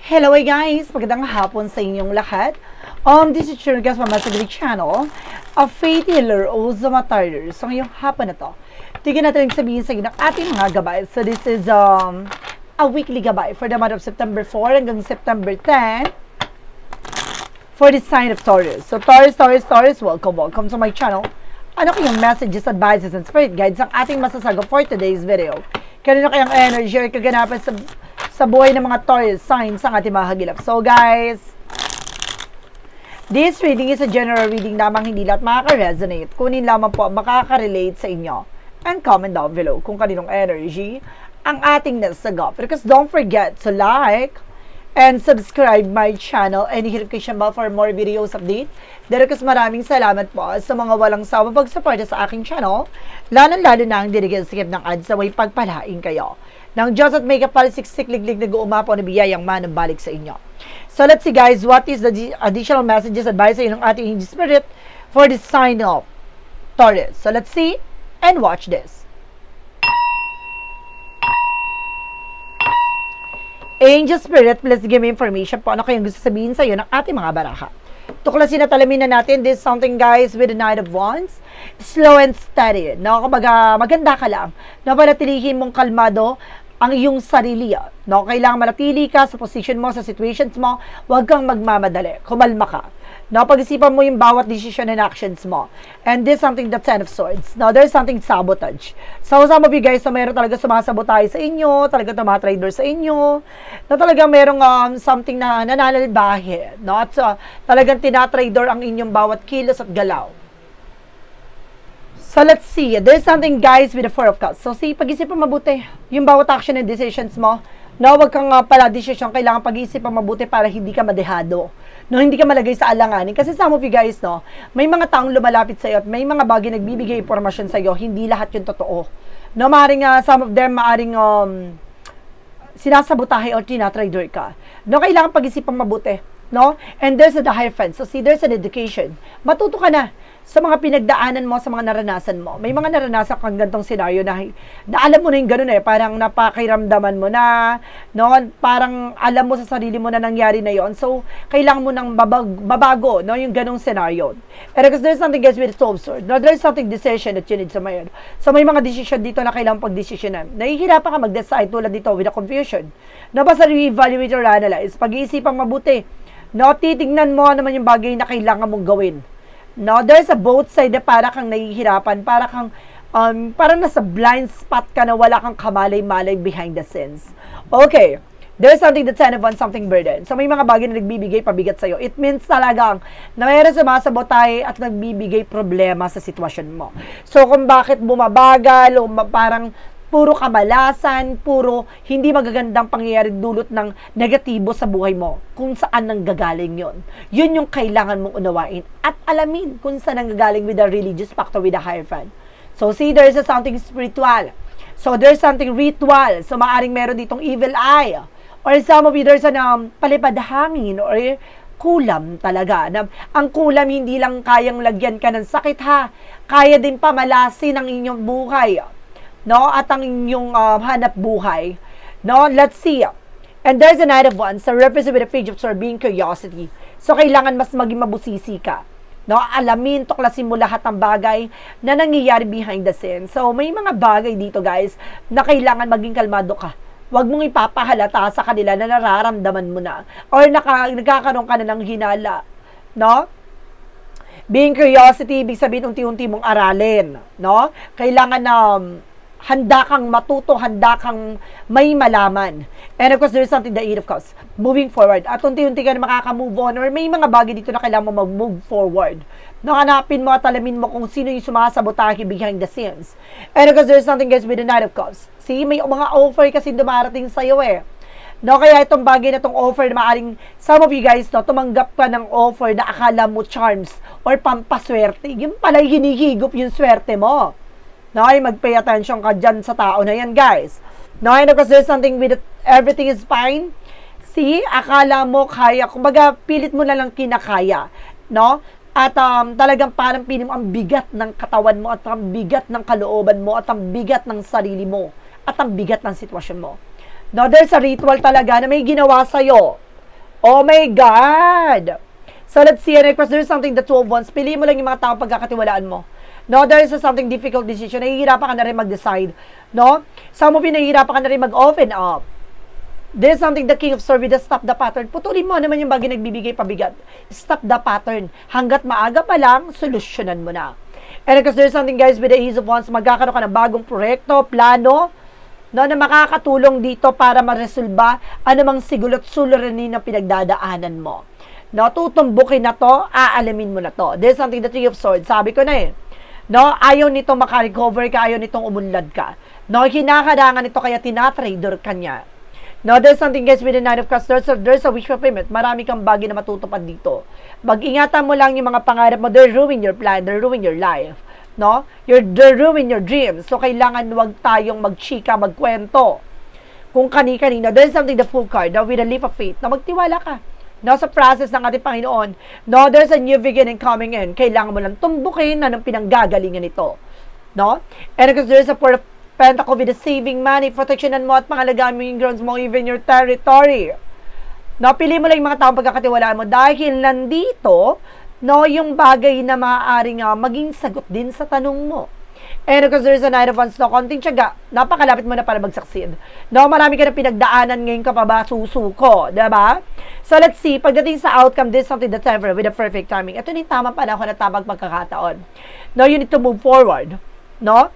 Hello guys! Magandang hapon sa inyong lahat. This is your guys from my channel, a faith healer o Zamatarder. So ngayong hapon na to, tignan natin sabihin sa inyo ng ating mga gabay. So this is a weekly gabay for the month of September 4 hanggang September 10 for the sign of Taurus. So Taurus, welcome to my channel. Ano kayong messages, advices, and spirit guides ang ating masasagot for today's video? Kanino kayang energy or kaganapan sa buhay ng mga Taurus signs ang ating mga hagilap. So guys, this reading is a general reading lamang, hindi lahat makaka-resonate. Kunin lamang po makaka-relate sa inyo. And comment down below kung kaninong energy ang ating nasagot. Because don't forget to like and subscribe my channel and hit notification bell for more videos update. Dahil maraming salamat po sa mga walang sawa pag-support sa aking channel. Lalo-lalo na ang skip ng ads sa way pagpalain kayo. Nang Diyos at may kapaliksik-liglig na guumapo na biyayang manabalik sa inyo. So let's see guys, what is the additional messages, advice sa ng ating spirit for the sign of Taurus. So let's see and watch this. Angel Spirit, please give me information po ano kayong gusto sabihin sa iyo ng ating mga baraha. Tuklasin at alamin na natin this something guys with the Knight of Wands. Slow and steady. No, kumbaga maganda ka lang. No, panatilihin mong kalmado ang iyong sarili. No, kailangan manatili ka sa position mo, sa situations mo. Huwag kang magmamadali. Kumalma ka. No, pag-isipan mo yung bawat decision and actions mo. And this something the Ten of Swords. No, there's something sabotage. So, some of you guys na meron talaga sumasabotage sa inyo, talaga tumatrader sa inyo, na talaga merong something na nananalbahe. No, at talagang tinatrader ang inyong bawat kilos at galaw. So, let's see. There's something, guys, with the Four of Cups. So, pag-isipan mabuti yung bawat action and decisions mo. No, wag kang pala decision. Kailangan pag-isipan mabuti para hindi ka madehado. No, hindi ka malagay sa alanganin. Kasi some of you guys, no, may mga taong lumalapit sa iyo at may mga bagay nagbibigay impormasyon sa iyo. Hindi lahat yung totoo. No, maaaring some of them, maaaring sinasabotahe o tinatrader ka. No, kailangan pag-isipan mabuti. No? And there's the Hierophant. So, see, there's an education. Matuto ka na sa mga pinagdaanan mo, sa mga naranasan mo. May mga naranasan kang gantong senaryo na alam mo na yung ganun parang napakiramdaman mo na, no? Parang alam mo sa sarili mo na nangyari na yon. So, kailangan mo nang babago, no? Yung ganong senaryo. And because there's something guys with the 12 sword. No? There's something decision that you need to make. So, may mga decision dito na kailangan pag-decisionan. Nahihirapan ka mag-decide tulad dito with the confusion. No? Basta re-evaluate or analyze. Pag-iisipang mabuti. No? Titignan mo naman yung bagay na kailangan mong gawin. No, there's a both side na para kang nahihirapan, para kang parang nasa blind spot ka na wala kang kamalay-malay behind the scenes. Okay, there's something that's Ten of Wands, something burden. So may mga bagay na nagbibigay pabigat sa'yo. It means talagang na mayroon sumasabotahe at nagbibigay problema sa sitwasyon mo. So kung bakit bumabagal o parang puro kamalasan, puro hindi magagandang pangyayari dulot ng negatibo sa buhay mo, kung saan nanggagaling yon. Yun yung kailangan mong unawain at alamin kung saan nanggagaling with the religious factor, with the Hierophant. So see, there is something spiritual. So there's something ritual. So maaring meron ditong evil eye. Or some of you, there's palipad hangin or kulam talaga. Ang kulam hindi lang kayang lagyan ka ng sakit ha. Kaya din pamalasin ang inyong buhay. No, at ang inyong hanap buhay. No, let's see. And there's a Knight of Wands, so represent with a Page of Swords, being curiosity. So, kailangan mas maging mabusisi ka. No, alamin, tuklasin mo lahat ng bagay na nangyayari behind the scenes. So, may mga bagay dito, guys, na kailangan maging kalmado ka. Huwag mong ipapahalata sa kanila na nararamdaman mo na. Or nagkakaroon ka na ng hinala. No? Being curiosity, ibig sabihin, unti-unti mong aralin. No? Kailangan na handa kang matuto, handa kang may malaman. And of course, there's something, the Eight of Cups, moving forward. At unti-unti ka na makaka-move on or may mga bagay dito na kailangan mo mag-move forward. No, hanapin mo at alamin mo kung sino yung sumasabotahe behind the scenes. And of course, there's something guys with the Knight of Cups. See, may mga offer kasi dumarating sa'yo No, kaya itong bagay na itong offer na maaaring, some of you guys, no, tumanggap ka ng offer na akala mo charms or pampaswerte. Yung pala hinihigop yung swerte mo. No, ay mag-pay attention ka dyan sa tao na yan, guys. No, and of course, there's something with it, everything is fine. See, akala mo kaya, kumbaga, pilit mo na lang kinakaya. No? At talagang parang pilim ang bigat ng katawan mo at ang bigat ng kalooban mo at ang bigat ng sarili mo at ang bigat ng sitwasyon mo. No, there's a ritual talaga na may ginawa sa'yo. Oh my God! So let's see, and of course, there's something the 12 wants. Pili mo lang yung mga tao pagkakatiwalaan mo. No, there is something difficult decision. Nahihirapan ka na rin mag-decide. No? Some of you, nahihirapan ka na rin mag-open up. There's something the King of Swords with the stop the pattern. Putulin mo naman yung bagay nagbibigay pabigat. Stop the pattern. Hanggat maaga pa lang, solusyonan mo na. And because there's something, guys, with the Ace of Wands, magkakaroon ka ng bagong proyekto, plano, no, na makakatulong dito para maresolba anumang sigulot suliranin na pinagdadaanan mo. No, tutumbukin na to, aalamin mo na to. There's something the Three of Swords. Sabi ko na eh. No, ayaw nito makarecover ka, ayaw nitong umunlad ka. No, kinakadangan nito kaya tinatrader ka niya. No, there's something, guys, with the Nine of Cups. There's a wish fulfillment. Marami kang bagay na matutupad dito. Mag-ingatan mo lang yung mga pangarap mo. They're ruining your plan. They're ruining your life. No? They're ruining your dreams. So, kailangan wag tayong magchika, magkwento. Kung kani-kanina. There's something, the Fool card. No, with a leap of faith. Na magtiwala ka. No, sa process ng ating Panginoon. No, there's a new beginning coming in. Kailangan mo lang tumbukin na ng pinanggagalingan nito. No? And because there's a Four of Pentacles with the saving money, protectionan mo at pangalagaan mo yung grounds mo, even your territory. No, pili mo lang yung mga taong pagkakatiwalaan mo dahil nandito, no, yung bagay na maaaring maging sagot din sa tanong mo. And because there's a Knight of Wands, no, konting tiyaga, napakalapit mo na para mag-succeed. No, marami ka na pinagdaanan ngayon ka pa ba susuko, diba? So, let's see, pagdating sa outcome, this is something that's ever with a perfect timing. Ito yung tamang panahon na tamang pagkakataon. No, you need to move forward. No?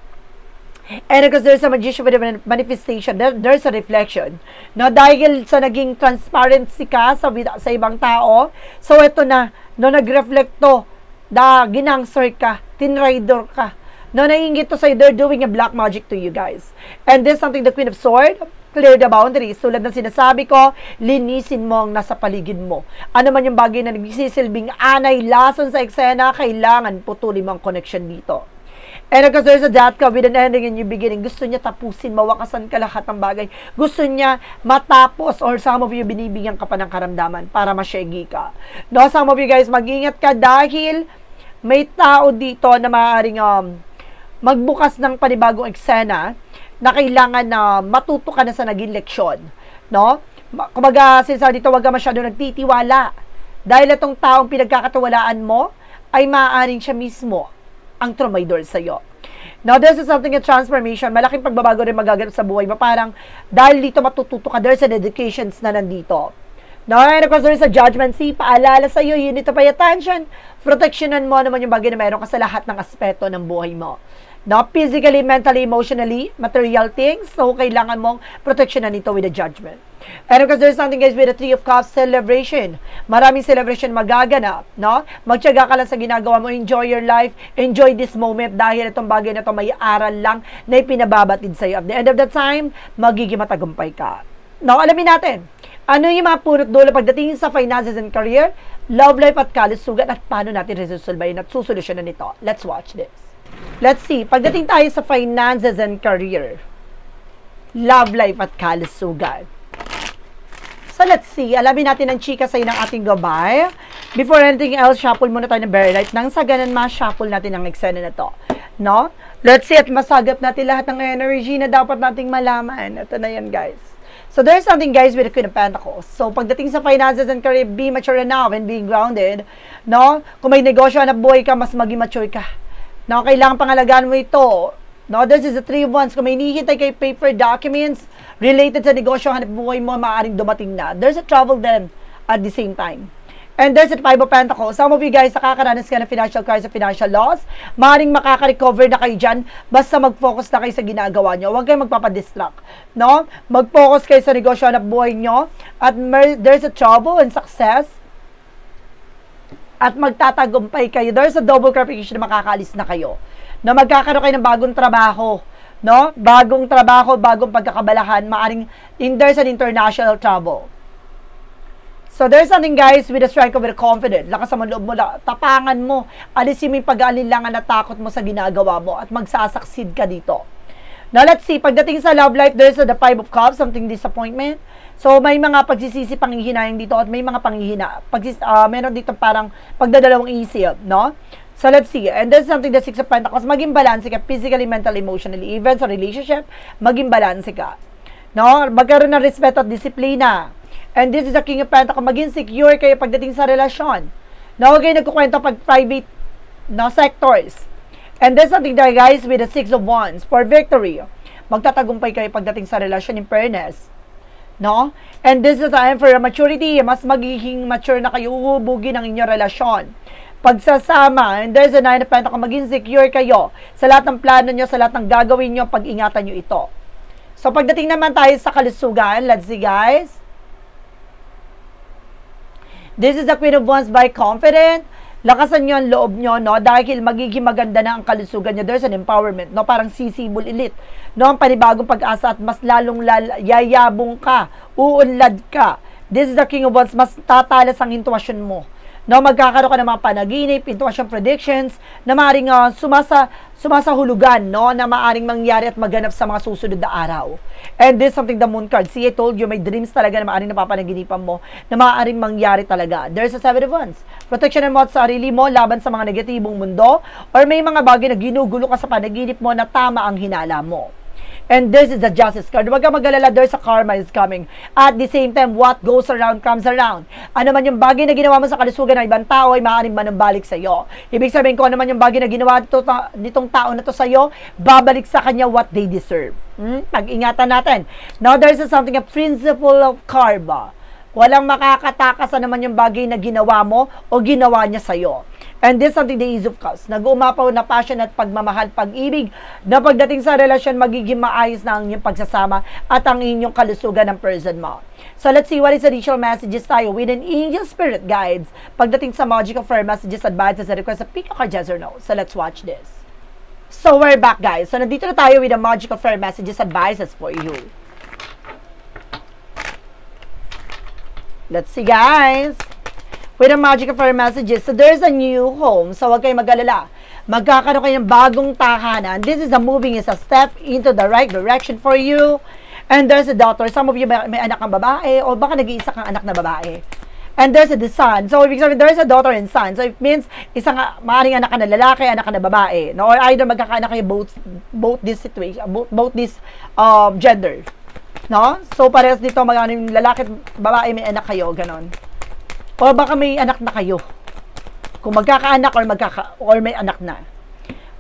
And because there's a magician with a manifestation, there's a reflection. No, dahil sa naging transparency ka sa ibang tao, so ito na, no, nag-reflect to, ginangster ka, tinrider ka, no, naingit to sa'yo, they're doing a black magic to you guys. And this something, the Queen of Swords, clear the boundaries. Tulad ng sinasabi ko, linisin mo ang nasa paligid mo. Ano man yung bagay na nagsisilbing anay, lason sa eksena, kailangan putulin mo ang connection dito. And because there's a death ka with an ending and new beginning, gusto niya tapusin, mawakasan ka lahat ng bagay. Gusto niya matapos, or some of you, binibigyan ka pa ng karamdaman para masyegi ka. No, some of you guys, mag-ingat ka dahil may tao dito na maaaring magbukas ng panibagong eksena na kailangan na matuto ka na sa naging leksyon. No? Kumbaga, sinasabi dito, wag ka masyado nagtitiwala. Dahil itong taong pinagkakatiwalaan mo, ay maaaring siya mismo ang trumaydor sa'yo. Now, this is something, a transformation. Malaking pagbabago rin magaganap sa buhay mo. Parang, dahil dito matututo ka, there's an educations na nandito. Now, and of course, there's a judgment. See, paalala sa'yo, you need to pay attention. Protectionan mo naman yung bagay na mayroon ka sa lahat ng aspeto ng buhay mo. Now, physically, mentally, emotionally, material things. So, kailangan mong protectionan ito with a judgment. And because there's something, guys, with the Three of Cups, celebration. Maraming celebration magaganap, no? Magtiyaga ka lang sa ginagawa mo. Enjoy your life. Enjoy this moment dahil itong bagay na ito may aral lang na ipinababatid sa'yo. At the end of the time, magiging matagumpay ka. Now, alamin natin, ano yung mga punot dulo pagdating sa finances and career, love life at kalusugan, at paano natin resolbayin at susolusyonan nito. Let's watch this. Let's see, pagdating tayo sa finances and career, love life at kalusugan. So, let's see. Alamin natin ang chika sa'yo ng ating gabay. Before anything else, shuffle muna tayo ng very light. Nang sa ganun, ma-shuffle natin ang eksena na to. No? Let's see at masagap natin lahat ng energy na dapat nating malaman. Ito na yan, guys. So, there's something, guys, with the Queen of Pentacles. So, pagdating sa finances and career, be mature enough and being grounded. No? Kung may negosyo na buhay ka, mas maging mature ka. No? Kailangan pangalagaan mo ito. No, this is the Three of Wands. Kung may hinihintay kay paper documents related sa negosyo, hanap buhay mo, maaaring dumating na. There's a travel then at the same time. And there's a Five of Pentacles. Some of you guys, nakakaranas ka ng financial crisis, financial loss. Maaaring makaka-recover na kayo dyan. Basta mag-focus na kayo sa ginagawa nyo. Huwag kayo magpapadistract. No? Mag-focus kayo sa negosyo, hanap buhay nyo. At there's a travel and success. At magtatagumpay kayo. There's a double clarification na makakaalis na kayo. Na magkakaroon kayo ng bagong trabaho, no? Bagong trabaho, bagong pagkakabalahan, maaring there's an international travel. So there's something, guys, with a strike of confidence. Lakas ang loob mo, tapangan mo, alisin mo yung pag-aalinlangan na takot mo sa ginagawa mo at magsasucceed ka dito. Now, let's see, pagdating sa love life, there's the Five of Cups, something disappointment. So, may mga pagsisisi, panghihinayang dito at may mga panghihina. Meron dito parang pagdadalawang isip, no? So, let's see. And there's something, the Six of Pentacles, maging balance ka, physically, mentally, emotionally, even sa relationship, maging balance ka. No? Magkaroon ng respeto at disiplina. And this is the King of Pentacles. Maging secure kayo pagdating sa relasyon. Na huwag kayo nagkukwento pag private sectors. And there's something there, guys, with the 6 of Wands for victory. Magtatagumpay kayo pagdating sa relasyon in fairness. No? And this is the time for maturity. Mas magiging mature na kayo, uhubugin ang inyong relasyon. Pagsasama, and there's a 9 of Pentacles, maging secure kayo sa lahat ng plano nyo, sa lahat ng gagawin nyo, pag-ingatan nyo ito. So, pagdating naman tayo sa kalusugan, let's see, guys. This is the Queen of Wands by confident. Lakasan nyo ang loob nyo, no? Dahil magiging maganda na ang kalusugan nyo. There's an empowerment, no? Parang sisibol elite, no? Ang panibagong pag-asa at mas lalong yayabong ka, uunlad ka. This is the King of Wands, mas tatalas ang intuition mo. No, magkakaroon ka ng mga panaginip, intuition predictions, na maaaring sumasahulugan, no, na maaaring mangyari at maganap sa mga susunod na araw. And this is something the Moon card. See, I told you, may dreams talaga na maaaring napapanaginipan mo, na maaaring mangyari talaga. There's a 7 of Wands. Protection mo at sarili mo laban sa mga negatibong mundo, or may mga bagay na ginugulo ka sa panaginip mo na tama ang hinala mo. And this is the Justice card. Huwag kang mag-alala, there's a karma is coming. At the same time, what goes around comes around. Ano man yung bagay na ginawa mo sa kalusugan ng ibang tao ay maaaring manumbalik sa iyo. Ibig sabihin ko, ano man yung bagay na ginawa nitong tao na to sa iyo, babalik sa kanya what they deserve. Pag-ingatan natin. Now, there's something, a principle of karma. Walang makakatakas na naman yung bagay na ginawa mo o ginawa niya sa iyo. And this is something the Ace of Cups. Nag-uumapaw na passion at pagmamahal, pag-ibig, na pagdating sa relasyon, magiging maayos na ang inyong pagsasama at ang inyong kalusugan ng person mo. So let's see what is additional messages tayo with an angel spirit guides pagdating sa magical fire messages, advices, and requests of pick a card, yes or no. So let's watch this. So we're back, guys. So nandito na tayo with the magical fire messages, advices for you. Let's see, guys. With the magical fire messages. So, there's a new home. So, huwag kayong mag-alala. Magkakaroon kayo ng bagong tahanan. This is a moving, is a step into the right direction for you. And there's a daughter. Some of you may anak ng babae o baka nag-iisa kang anak na babae. And there's a son. So, ibig sabihin, there's a daughter and son. So, it means isang maaaring anak ka na lalaki, anak ka na babae. No? Or either magkakaanak kayo both this situation, both this gender. No? So, parehas dito, mag-aning lalaki at babae, may anak kayo. Ganon. O baka may anak na kayo. Kung magkakaanak or may anak na.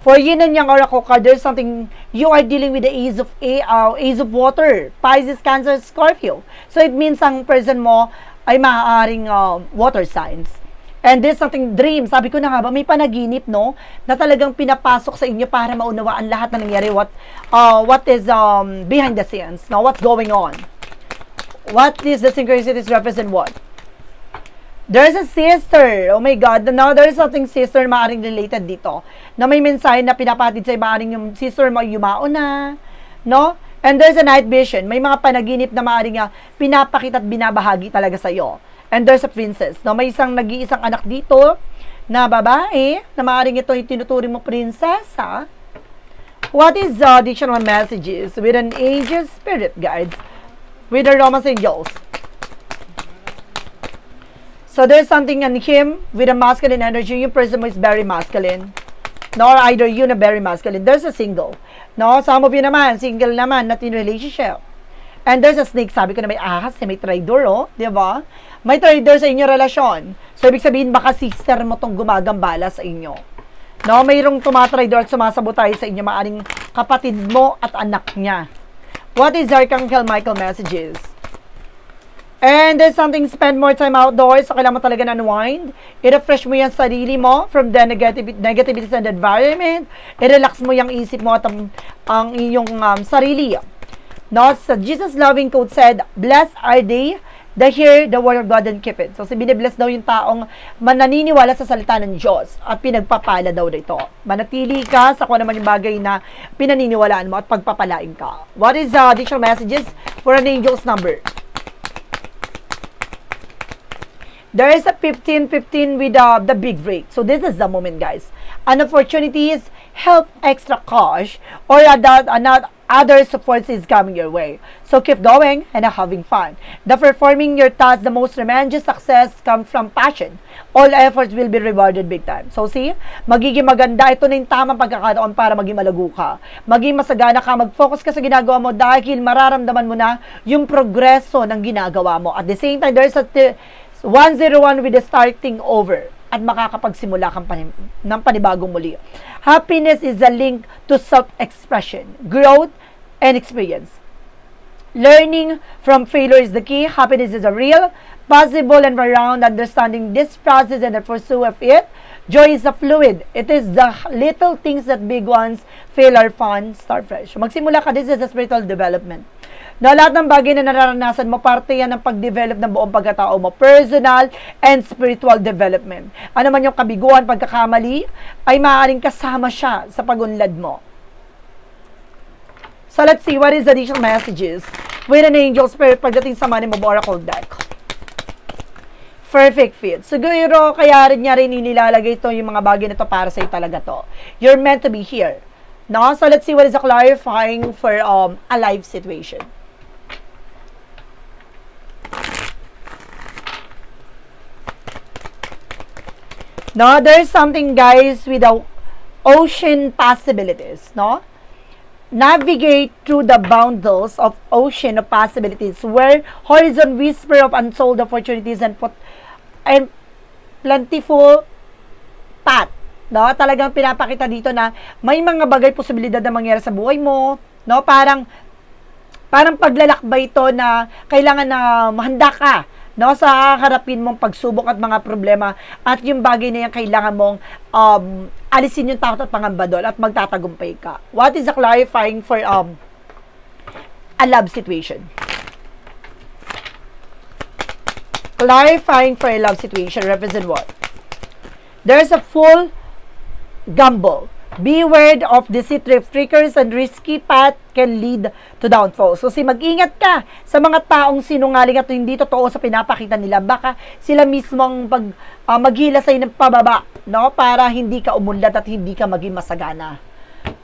For yin and yang oracle card, there's something you are dealing with the Ace of Water, Pisces, Cancer, Scorpio. So it means ang person mo ay maaaring water signs. And there's something dream. Sabi ko na nga ba, may panaginip, no? Na talagang pinapasok sa inyo para maunawaan lahat na nangyari. What is behind the scenes? No? What's going on? What is the synchronicities represent what? There's a sister. Oh my God. Now, there's something sister na maaaring related dito. Na may mensahe na pinapatid sa'yo. Maaaring yung sister mo yumao na. No? And there's a night vision. May mga panaginip na maaaring pinapakita at binabahagi talaga sa'yo. And there's a princess. No? May isang nag-iisang anak dito na babae na maaaring ito tinuturing mo prinsesa. What is the additional messages with an angel spirit guides with the romance angels? So, there's something in him with a masculine energy. Yung person mo is very masculine. No, or either you na very masculine. There's a single. No, some of you naman, single naman, not in relationship. And there's a snake. Sabi ko na may ahas, may traitor, oh. Diba? May traitor sa inyong relasyon. So, ibig sabihin, baka sister mo tong gumagambala sa inyo. No, mayroong tumatraidor at sumasabotay sa inyo, maaring kapatid mo at anak niya. What is Archangel Michael messages? And there's something, spend more time outdoors. So, kailangan mo talaga na unwind. I-refresh mo yung sarili mo from the negativity and environment. I-relax mo yung isip mo at ang iyong sarili. No? So, Jesus' loving quote said, blessed are they that hear the word of God and keep it. So, binibless daw yung taong mananiniwala sa salita ng Diyos at pinagpapala daw dito. Manatili ka sa kung naman yung bagay na pinaniniwalaan mo at pagpapalain ka. What is the additional messages for an angel's number? There is a 15-15 with the big break. So, this is the moment, guys. An opportunity is help extra cash or other support is coming your way. So keep going and having fun. The performing your task, the most tremendous success comes from passion. All efforts will be rewarded big time. So see, magiging maganda. Ito na yung tamang pagkakataon para maging malago ka. Maging masagana ka, mag-focus ka sa ginagawa mo dahil mararamdaman mo na yung progreso ng ginagawa mo. At the same time, there's a 101 with the starting over. At makakapagsimula kang ng panibagong muli. Happiness is a link to self-expression, growth, and experience. Learning from failure is the key. Happiness is a real, possible, and around understanding this process and the pursuit of it. Joy is a fluid. It is the little things that big ones feel are fun, start fresh. Magsimula ka, this is a spiritual development. Na lahat ng bagay na nararanasan mo, parte yan ng pag-develop ng buong pagkatao mo. Personal and spiritual development. Ano man yung kabiguan, pagkakamali, ay maaaring kasama siya sa pag-unlad mo. So let's see, what is the additional messages with an angel spirit pagdating sa Money Move Oracle deck? Perfect fit. Siguro, kaya rin niya rin inilalagay ito yung mga bagay na ito para sa'yo talaga to. You're meant to be here. No? So let's see what is the clarifying for a life situation. No, there's something, guys, with the ocean possibilities, no? Navigate through the boundaries of ocean of possibilities where horizon whisper of unsold opportunities and plentiful path. No? Talagang pinapakita dito na may mga bagay posibilidad na mangyari sa buhay mo, no? Parang paglalakbay ito na kailangan na mahanda ka, no, sa harapin mong pagsubok at mga problema, at yung bagay na yan kailangan mong alisin yung takot at pangamba doon at magtatagumpay ka. What is the clarifying for a love situation? Clarifying for a love situation represent what? There's a full gamble. Beware of deceptive trickers and risky path can lead to downfall. So, mag-ingat ka sa mga taong sinungaling at hindi totoo sa pinapakita nila. Baka sila mismong maghila sa'yo ng pababa, no? Para hindi ka umunlad at hindi ka maging masagana.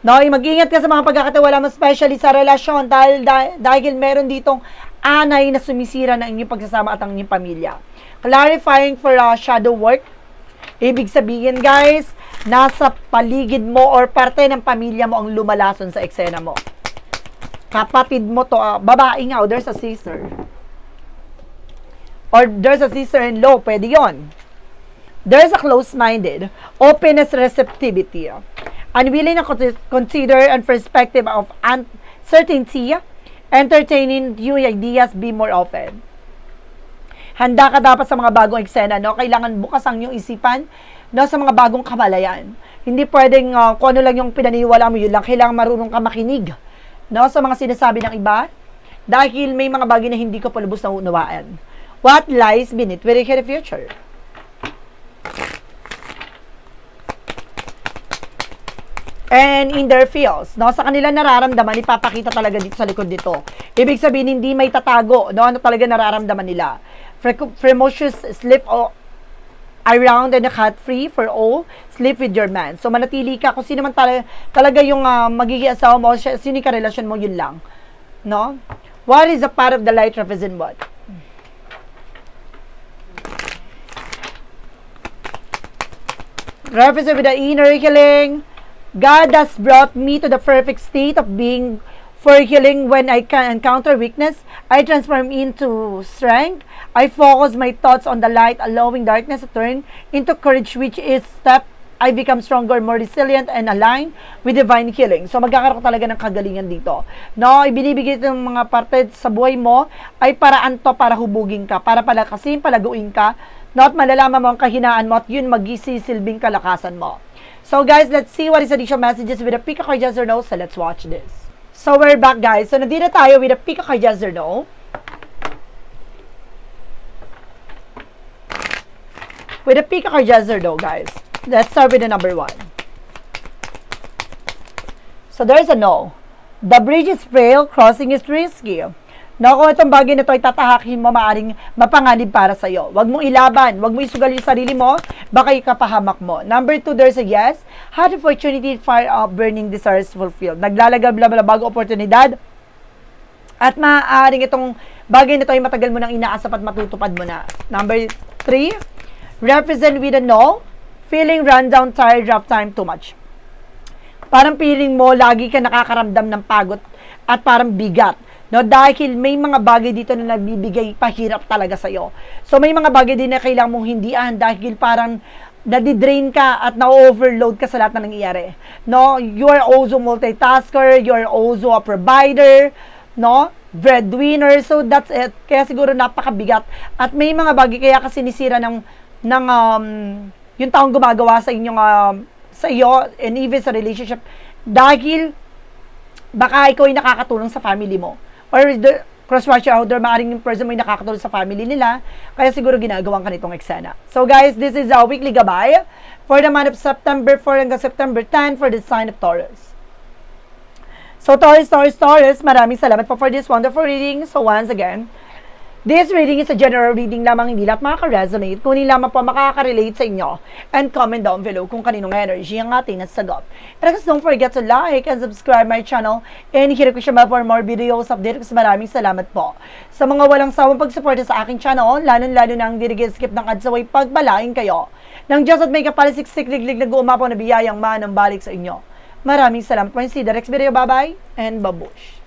No? Mag-ingat ka sa mga pagkakatiwala mo, especially sa relasyon, dahil meron ditong anay na sumisira ng inyong pagsasama at ang inyong pamilya. Clarifying for shadow work. Ibig sabihin, guys, nasa paligid mo or parte ng pamilya mo ang lumalason sa eksena mo. Kapatid mo to, babae nga, or there's a sister. Or there's a sister-in-law, pwede yon. There's a close-minded, openness, receptivity, unwilling to consider and perspective of uncertainty, entertaining new ideas, be more open. Handa ka dapat sa mga bagong eksena, no? Kailangan bukas ang iyong isipan, no, sa mga bagong kamalayan. Hindi pwedeng kung ano lang yung pinaniwala mo, yun lang. Kailangan marunong ka makinig, no, sa mga sinasabi ng iba, dahil may mga bagay na hindi ko palubos na unawaan. What lies beneath with the future? And in their feels, no, sa kanila nararamdaman, ipapakita talaga dito sa likod nito. Ibig sabihin, hindi may tatago, no, ano talaga nararamdaman nila. Ferocious sleep around and cut free for all, sleep with your man. So, manatili ka kung sino man talaga yung magiging asawa mo, sino yung karelasyon mo, yun lang. No? What is the part of the light represent what? Represent with the inner healing. God has brought me to the perfect state of being for healing. When I can encounter weakness, I transform into strength. I focus my thoughts on the light, allowing darkness to turn into courage, which is step I become stronger, more resilient, and aligned with divine healing. So, magkakaroon talaga ng kagalingan dito. No, ibinibigay ng mga parte sa buhay mo ay paraan to para hubugin ka, para palakasin, palaguin ka, no, at malalaman mo ang kahinaan mo at yun magsisilbing kalakasan mo. So, guys, let's see what is additional messages with a pick a card, yes or no. So, let's watch this. So, we're back, guys. So, nandito tayo with a pick a card, yes or no. With a pick a card, yes or no, guys. Let's start with the number 1. So, there's a no. The bridge is frail, crossing is risky. No, kung itong bagay na ito ay tatahakin mo, maaring mapanganib para sa'yo. Huwag mong ilaban, huwag mo isugal yung sarili mo, baka ikapahamak mo. Number 2, there's a yes. Hot opportunity, fire up, burning desires fulfilled. Naglalagab-lab bago oportunidad. At maaaring itong bagay na ito ay matagal mo nang inaasap at matutupad mo na. Number 3, represent with a no. Feeling run down, tired, rough time, too much. Parang feeling mo, lagi ka nakakaramdam ng pagod at parang bigat. No, dahil may mga bagay dito na nagbibigay pahirap talaga sa'yo. So, may mga bagay din na kailangan mong hindian dahil parang nadidrain ka at na-overload ka sa lahat na nangyayari. No, you are also multitasker, you are also a provider, no, breadwinner. So, that's it. Kaya siguro napakabigat. At may mga bagay kaya kasi sinisira ng yung taong gumagawa sa inyong sa iyo and even sa relationship dahil baka ikaw ay nakakatulong sa family mo. Or cross-watch out there, maaaring yung person mo ay nakakatulong sa family nila, kaya siguro ginagawang ka nitong eksena. So guys, this is our weekly gabay for the month of September 4 hanggang September 10 for the sign of Taurus. So Taurus, maraming salamat po for this wonderful reading. So once again, this reading is a general reading lamang, hindi lahat makaka-resonate, kunin lamang po makaka-relate sa inyo. And comment down below kung kaninong energy ang ating nasagot. And guys, don't forget to like and subscribe my channel. And hit ko siya for more videos update. Kasi maraming salamat po sa mga walang sawang pagsuporta sa aking channel, lalo na ang skip ng ads away pagbalain kayo. Nang Diyos at may kapalisiksik liglig nag-uumapaw na biyayang manang balik sa inyo. Maraming salamat po. See you the next video. Bye-bye and babush.